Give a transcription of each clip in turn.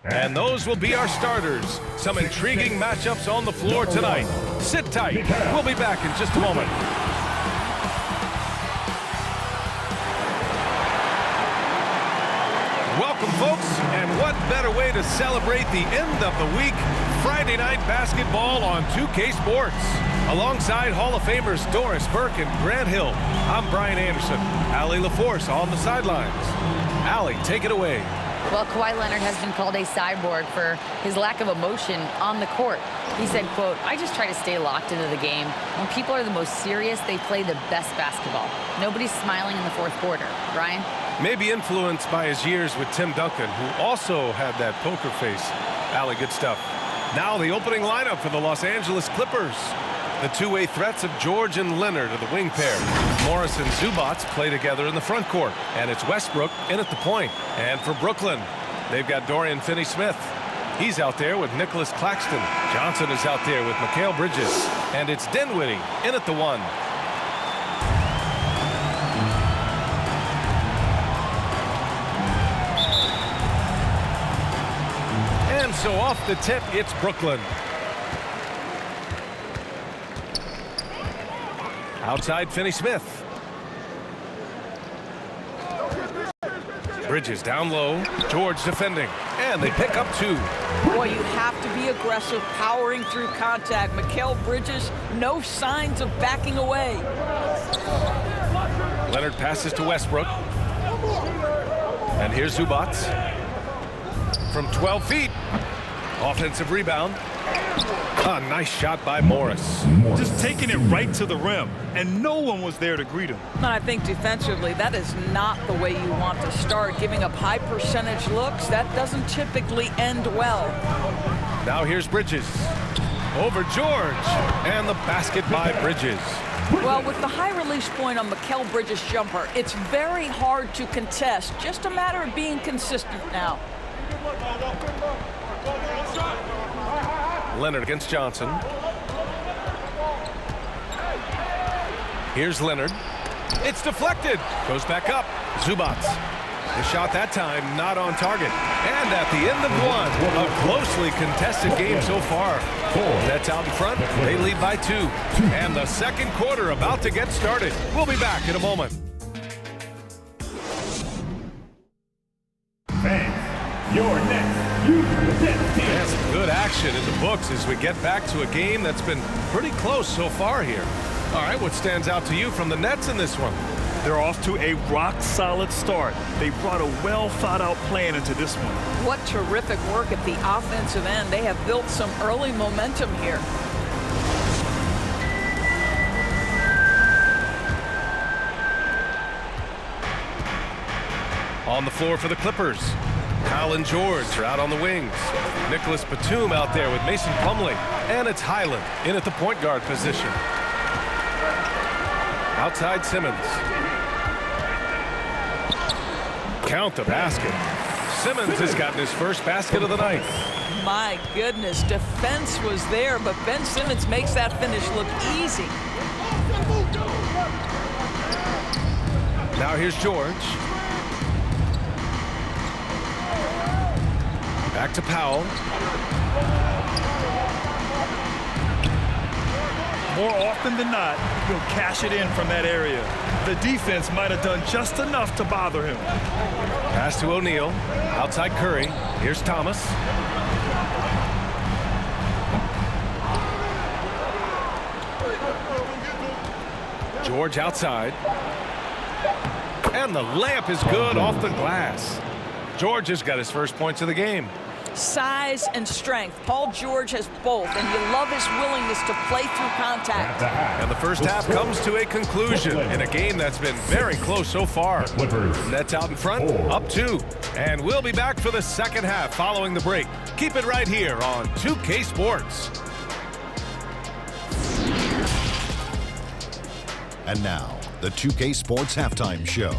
And those will be our starters. Some intriguing matchups on the floor tonight. Sit tight. We'll be back in just a moment. Welcome, folks, and what better way to celebrate the end of the week? Friday night basketball on 2K Sports. Alongside Hall of Famers Doris Burke and Grant Hill, I'm Brian Anderson. Allie LaForce on the sidelines. Allie, take it away. Well, Kwai Leonard has been called a cyborg for his lack of emotion on the court. He said, quote, "I just try to stay locked into the game. When people are the most serious, they play the best basketball. Nobody's smiling in the fourth quarter." Brian? Maybe influenced by his years with Tim Duncan, who also had that poker face. Allie, good stuff. Now the opening lineup for the Los Angeles Clippers. The two-way threats of George and Leonard are the wing pair. Morris and Zubac play together in the front court. And it's Westbrook in at the point. And for Brooklyn, they've got Dorian Finney-Smith. He's out there with Nicholas Claxton. Johnson is out there with Mikal Bridges. And it's Dinwiddie in at the one. And so off the tip, it's Brooklyn. Outside Finney-Smith. Bridges down low. George defending. And they pick up two. Boy, you have to be aggressive, powering through contact. Mikal Bridges, no signs of backing away. Leonard passes to Westbrook. And here's Zubac. From 12 feet. Offensive rebound. A nice shot by Morris. Just taking it right to the rim, and no one was there to greet him. And I think defensively, that is not the way you want to start. Giving up high percentage looks, that doesn't typically end well. Now here's Bridges. Over George. And the basket by Bridges. Well, with the high release point on Mikal Bridges' jumper, it's very hard to contest. Just a matter of being consistent now. Leonard against Johnson. Here's Leonard. It's deflected. Goes back up. Zubac. The shot that time not on target. And at the end of one, a closely contested game so far. That's out in front. They lead by two. And the second quarter about to get started. We'll be back in a moment. Fans, you're next. Yeah, some good action in the books as we get back to a game that's been pretty close so far here. All right, what stands out to you from the Nets in this one? They're off to a rock-solid start. They brought a well-thought-out plan into this one. What terrific work at the offensive end. They have built some early momentum here. On the floor for the Clippers. Kyle and George are out on the wings. Nicholas Batum out there with Mason Plumlee. And it's Highland in at the point guard position. Outside Simmons. Count the basket. Simmons has gotten his first basket of the night. My goodness, defense was there, but Ben Simmons makes that finish look easy. Now here's George. Back to Powell. More often than not, he'll cash it in from that area. The defense might have done just enough to bother him. Pass to O'Neal. Outside Curry. Here's Thomas. George outside. And the layup is good off the glass. George has got his first points of the game. Size and strength. Paul George has both, and you love his willingness to play through contact. And the first half comes to a conclusion in a game that's been very close so far. Nets out in front, up two. And we'll be back for the second half following the break. Keep it right here on 2K Sports. And now, the 2K Sports Halftime Show.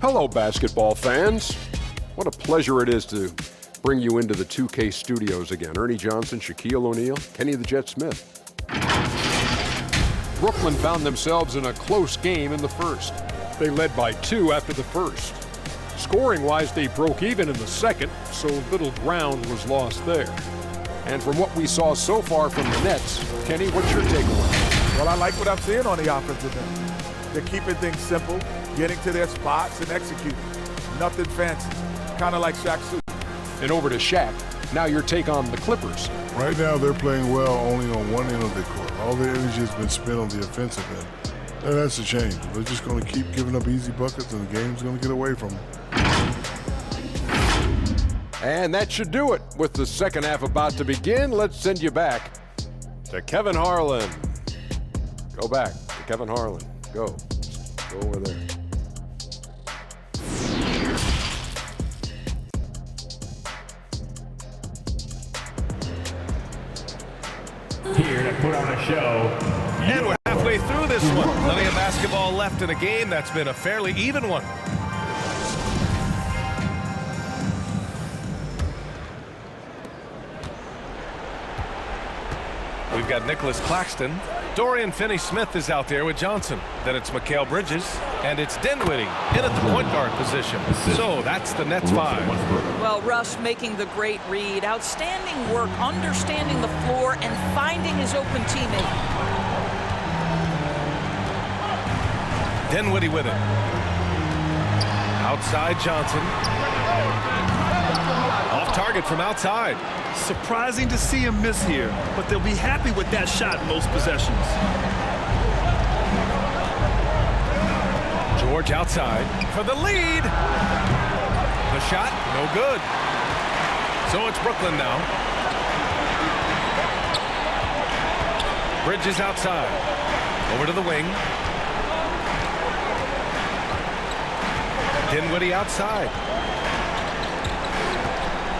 Hello, basketball fans. What a pleasure it is to bring you into the 2K studios again. Ernie Johnson, Shaquille O'Neal, Kenny the Jet Smith. Brooklyn found themselves in a close game in the first. They led by 2 after the first. Scoring-wise, they broke even in the second, so little ground was lost there. And from what we saw so far from the Nets, Kenny, what's your takeaway? Well, I like what I'm seeing on the offensive end. They're keeping things simple, getting to their spots and executing. Nothing fancy, kind of like Shaq's suit. And over to Shaq. Now your take on the Clippers. Right now, they're playing well only on one end of the court. All their energy has been spent on the offensive end. And that's a change. They're just going to keep giving up easy buckets, and the game's going to get away from them. And that should do it. With the second half about to begin, let's send you back to Kevin Harlan. Go back to Kevin Harlan. Go over there. Here to put on a show. And we're halfway through this one. Plenty of basketball left in a game that's been a fairly even one. We've got Nicholas Claxton. Dorian Finney-Smith is out there with Johnson. Then it's Mikal Bridges. And it's Dinwiddie in at the point guard position. So that's the Nets 5. Well, Russ making the great read. Outstanding work, understanding the floor and finding his open teammate. Dinwiddie with it. Outside Johnson. Off target from outside. Surprising to see him miss here, but they'll be happy with that shot most possessions. George outside for the lead. The shot, no good. So it's Brooklyn now. Bridges outside. Over to the wing. Dinwiddie outside.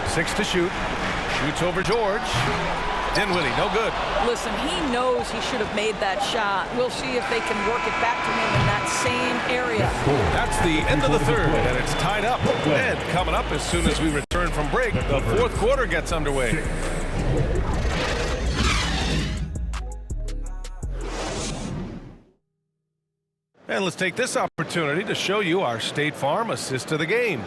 6 to shoot. Shoots over George. Dinwiddie, no good. Listen, he knows he should have made that shot. We'll see if they can work it back to him in that same area. That's the end of the third, and it's tied up. And coming up as soon as we return from break, the fourth quarter gets underway. And let's take this opportunity to show you our State Farm assist of the game.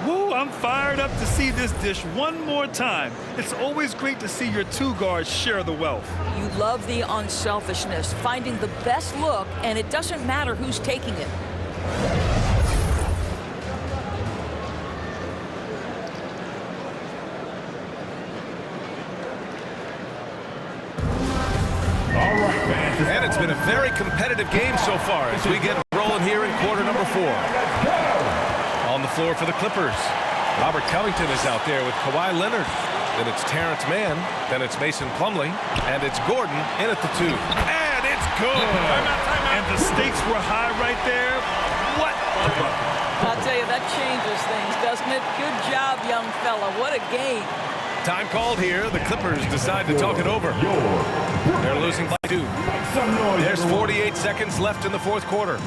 Woo, I'm fired up to see this dish one more time. It's always great to see your two guards share the wealth. You love the unselfishness, finding the best look, and it doesn't matter who's taking it. All right, fans. And it's been a very competitive game so far as we get rolling here in quarter number 4. On the floor for the Clippers. Robert Covington is out there with Kawhi Leonard. Then it's Terrence Mann. Then it's Mason Plumlee. And it's Gordon in at the 2. And it's good. And the stakes were high right there. What a bucket. I'll tell you, that changes things, doesn't it? Good job, young fella. What a game. Time called here. The Clippers decide to talk it over. They're losing by 2. There's 48 seconds left in the fourth quarter.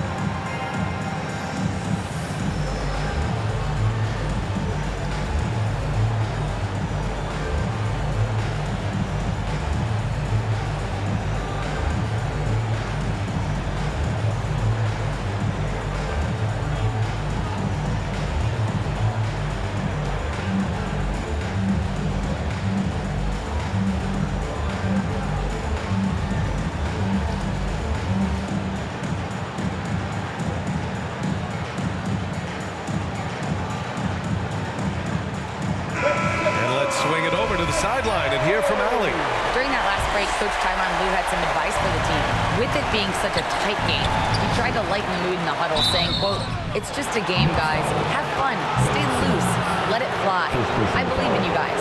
Sideline and hear from Allie. During that last break, Coach Tyronn Lue had some advice for the team. With it being such a tight game, he tried to lighten the mood in the huddle, saying, quote, "It's just a game, guys. Have fun. Stay loose. Let it fly. I believe in you guys.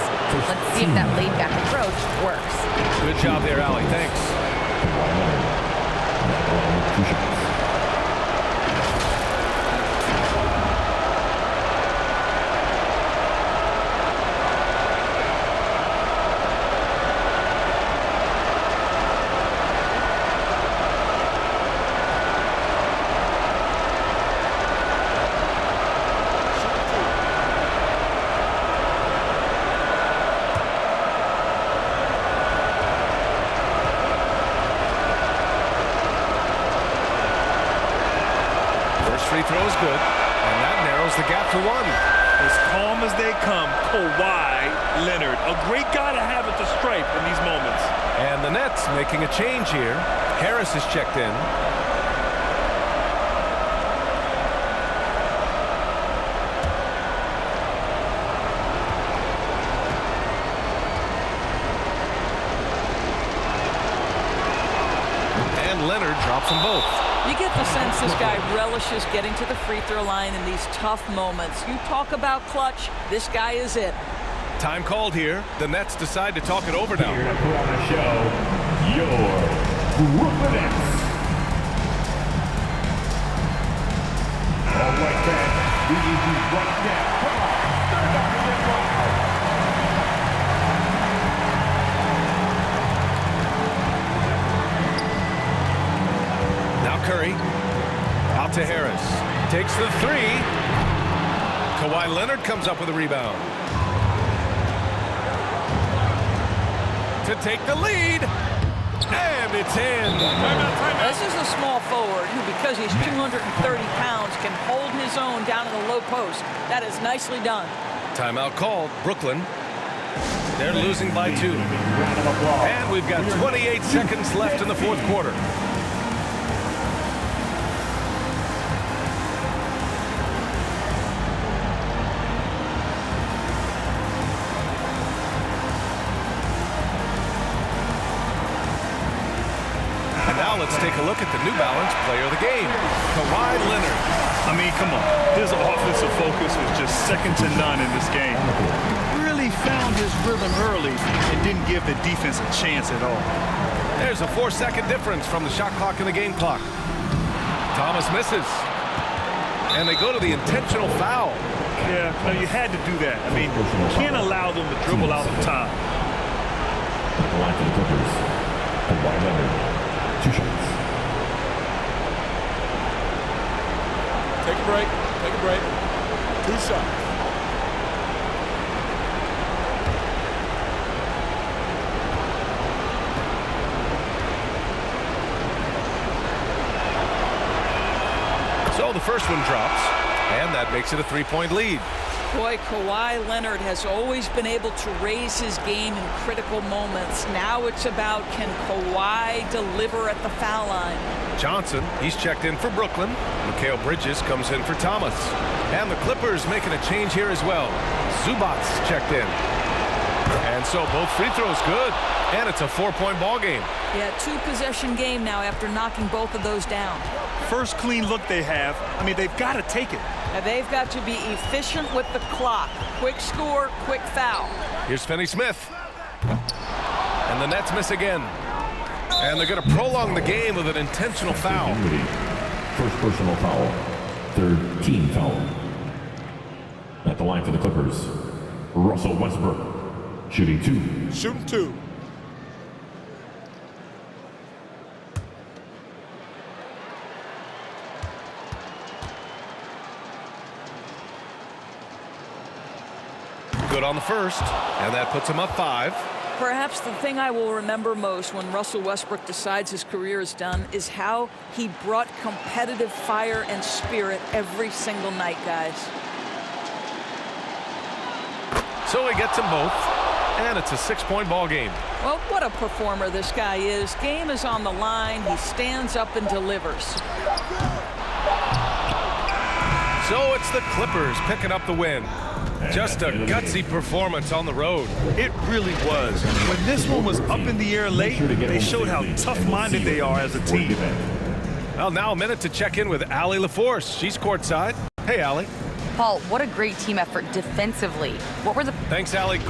Let's see if that laid-back approach works." Good job there, Allie. Thanks. Free throw is good, and that narrows the gap for one. As calm as they come, Kwai Leonard. A great guy to have at the stripe in these moments. And the Nets making a change here. Harris is checked in. And Leonard drops them both. You get the sense this guy relishes getting to the free throw line in these tough moments. You talk about clutch, this guy is it. Time called here. The Nets decide to talk it over now. Here to put on the show, your Brooklyn Nets. All right, fans, we need you right now. Come on, stand up and get loud. Now Curry. Out to Harris. Takes the three. Kawhi Leonard comes up with a rebound. To take the lead. And it's in. This is a small forward who, because he's 230 pounds, can hold his own down in the low post. That is nicely done. Timeout called. Brooklyn. They're losing by 2. And we've got 28 seconds left in the fourth quarter. Let's take a look at the New Balance player of the game, Kawhi Leonard. I mean, come on. His offensive focus was just second to none in this game. Really found his rhythm early and didn't give the defense a chance at all. There's a 4-second difference from the shot clock and the game clock. Thomas misses. And they go to the intentional foul. Yeah, no, you had to do that. I mean, you can't allow them to dribble out of time. At the line for the Clippers, Kawhi Leonard. 2 shots. Take a break. Take a break. 2 shots. So the first one drops, and that makes it a 3-point lead. Boy, Kawhi Leonard has always been able to raise his game in critical moments. Now it's about, can Kawhi deliver at the foul line? Johnson, he's checked in for Brooklyn. Mikal Bridges comes in for Thomas. And the Clippers making a change here as well. Zubac's checked in. And so both free throws good. And it's a 4-point ball game. Yeah, 2-possession game now after knocking both of those down. First clean look they have. I mean, they've got to take it. Now they've got to be efficient with the clock. Quick score, quick foul. Here's Finney-Smith. And the Nets miss again. And they're going to prolong the game with an intentional foul. First personal foul. Third team foul. At the line for the Clippers, Russell Westbrook. Shooting 2. Shooting 2. Good on the first, and that puts him up 5. Perhaps the thing I will remember most when Russell Westbrook decides his career is done is how he brought competitive fire and spirit every single night, guys. So he gets them both, and it's a 6-point ball game. Well, what a performer this guy is. Game is on the line. He stands up and delivers. So it's the Clippers picking up the win. Just a gutsy performance on the road. It really was. When this one was up in the air late, they showed how tough-minded they are as a team. Well, now a minute to check in with Allie LaForce. She's courtside. Hey, Allie. Paul, what a great team effort defensively. What were the... Thanks, Allie. Great.